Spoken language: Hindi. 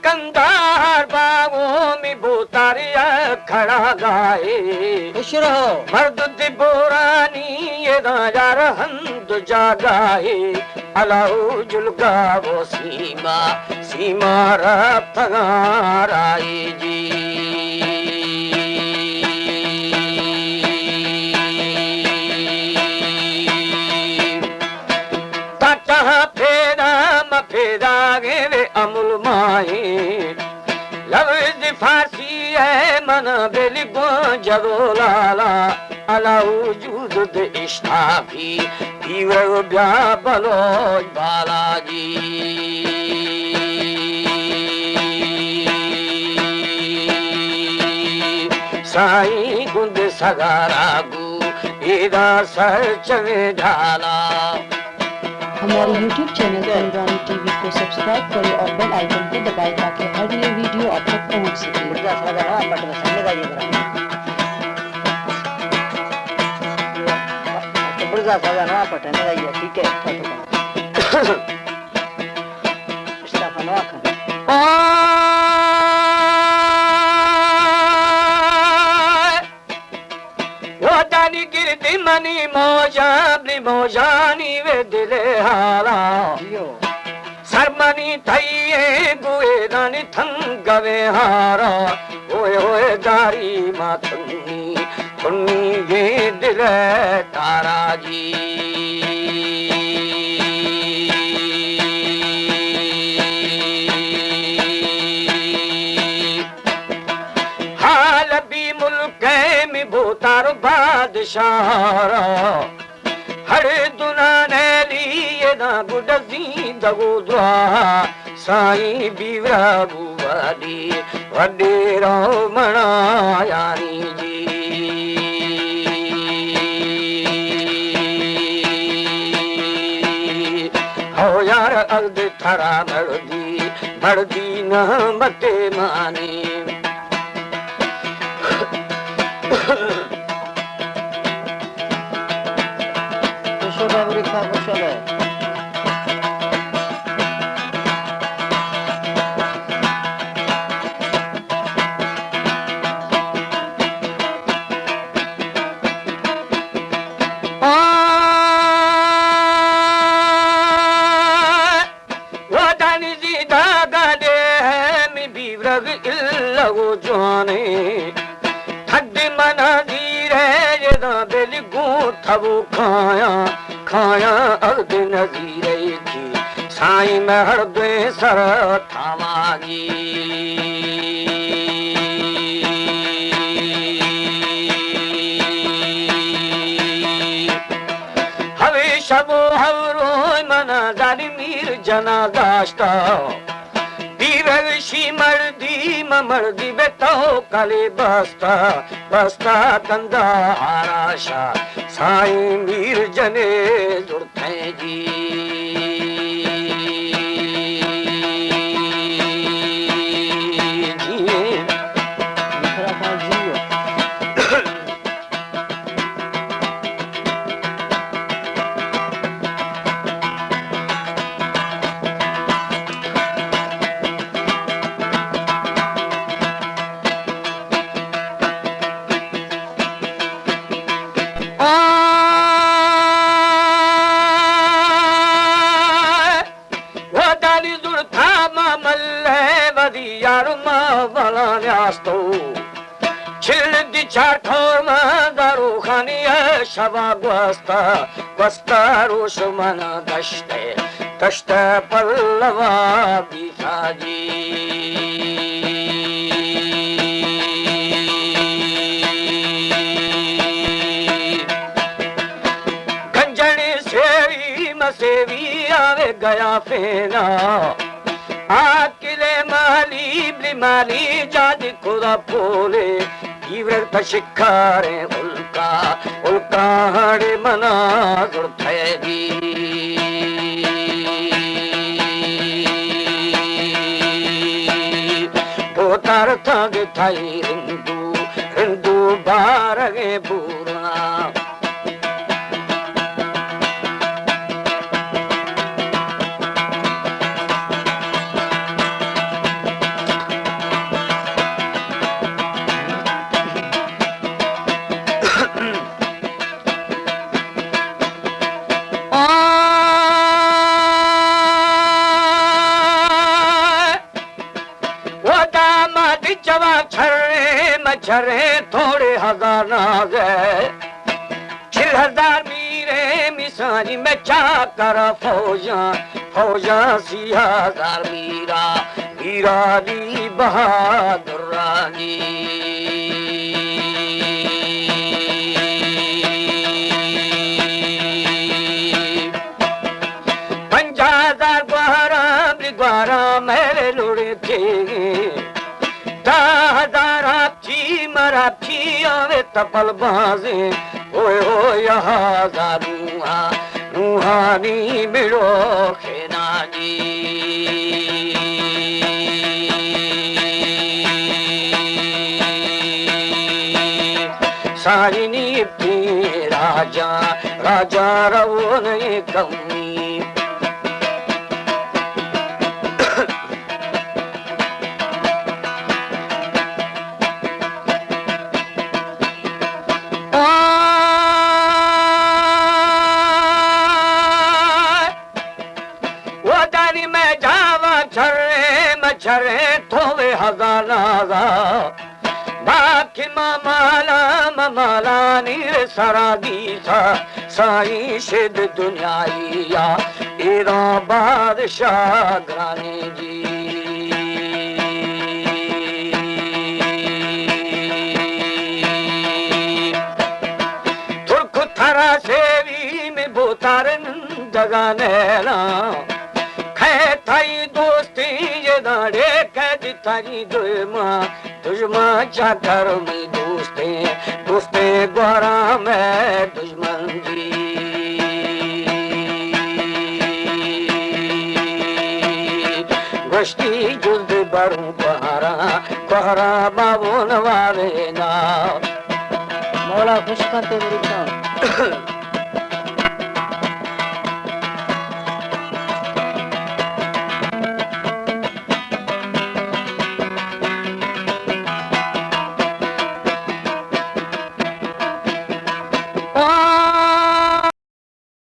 सिकंदर बागों में बोतारिया खड़ा गाए खुश रहो मर्द दिबोरानी ये राजा रहंद जागाए अलाउ जुलगा वो सीमा सीमा रफ्ताराए जी फेरा गे अमुल माए लफ्ज फारसी है मन बेलिगो जरो लाला अलाउ जूद दे इश्ताफी पीवर ब्या बलोज बालाजी साई गुंद सगारागू एदा सर चवे ढाला। हमारे YouTube चैनल पंजरानी टीवी को सब्सक्राइब करें और बेल आइकन को दबाएं ताकि हर नई वीडियो आप तक पहुंच सके। ठीक है मनी मोजानी मोजानी वे दिले हाला सरमनी थईए गुए रानी थंगवे हारा ओए ओए दारी मातनी थुन्नी ये दिले तारा जी हाल भी मुल्क में भूतार बादशाह हर दुना ने लिए ना गुडजी दगो द्वा साई बीवरा बुवादी वडे रो मना यानी जी हो यार अल्द थरा मर्दी न मते माने थबू खाया खाया अर्द नजीरे की साई महर दे सर थामागी हवे शबो हवरो मना जानी मीर जना दाश्ता दीवशी मर्दी मर्दी बेतो कले बस्ता बस्ता कंदा आराशा साई मीर जने जुड़ते जी Shaba gwasta roshmana dashte pallava bithaji ganjani sevi masevi ave gaya fena akile mali jadi khuda pole इव्रत Shikhare उल्का हरे मना गुरथेगी बोतार थाग थाई रिंदू बारगे पूरा छर्रे मच्छरे थोड़े हजार नाज है 6000 मीरे मिसाजी में चा कर फौजा 80,000 मीरा मीरा दी बहादुर रानी 50,000 ग्वारा मेरे लुड़े थे 10,000 आपची मराठी आवे तपल बाजे ओए हो यहाँ रूहानी मिलो खेना जी सारिनी थी राजा रवो नहीं कमी छरे थोवे हजार बाकी मामाला नीर सरा दी था साई शिद दुनियाई एरा बादशाह ग्रानी जी तुर्क थरा सेवी में बोतारन जगानेला थाई दोस्ती ये दाड़े कैद थारी दुश्मन चाकर में दोस्ते गोरा में दुश्मन जी गोश्ती जुल्द बरू कोहरा बाबू नवारे ना मौला खुश करते मेरी